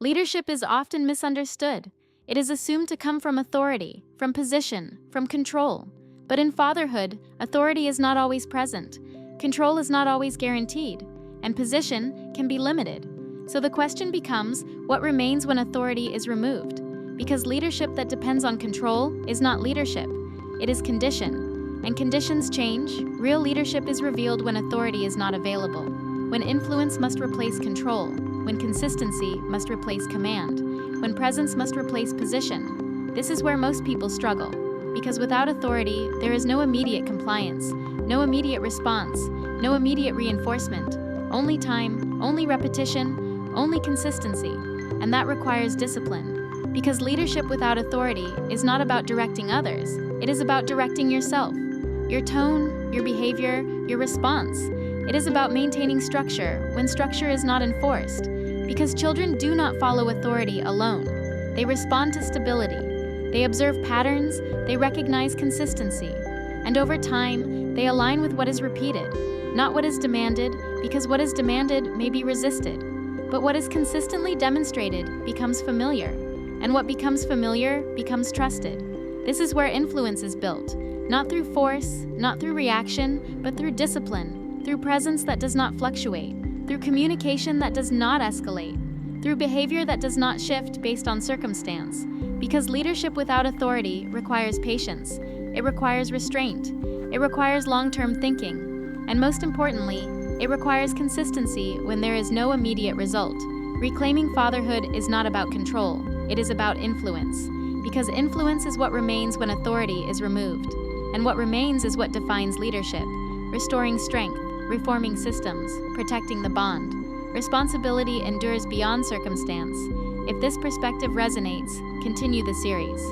Leadership is often misunderstood. It is assumed to come from authority, from position, from control. But in fatherhood, authority is not always present, control is not always guaranteed, and position can be limited. So the question becomes, what remains when authority is removed? Because leadership that depends on control is not leadership, it is condition. And conditions change. Real leadership is revealed when authority is not available, when influence must replace control, when consistency must replace command, when presence must replace position. This is where most people struggle, because without authority, there is no immediate compliance, no immediate response, no immediate reinforcement, only time, only repetition, only consistency, and that requires discipline. Because leadership without authority is not about directing others, it is about directing yourself, your tone, your behavior, your response. It is about maintaining structure when structure is not enforced, because children do not follow authority alone. They respond to stability. They observe patterns, they recognize consistency, and over time, they align with what is repeated, not what is demanded, because what is demanded may be resisted. But what is consistently demonstrated becomes familiar, and what becomes familiar becomes trusted. This is where influence is built, not through force, not through reaction, but through discipline, through presence that does not fluctuate, through communication that does not escalate, through behavior that does not shift based on circumstance. Because leadership without authority requires patience, it requires restraint, it requires long-term thinking, and most importantly, it requires consistency when there is no immediate result. Reclaiming fatherhood is not about control, it is about influence. Because influence is what remains when authority is removed, and what remains is what defines leadership, restoring strength, reforming systems, protecting the bond. Responsibility endures beyond circumstance. If this perspective resonates, continue the series.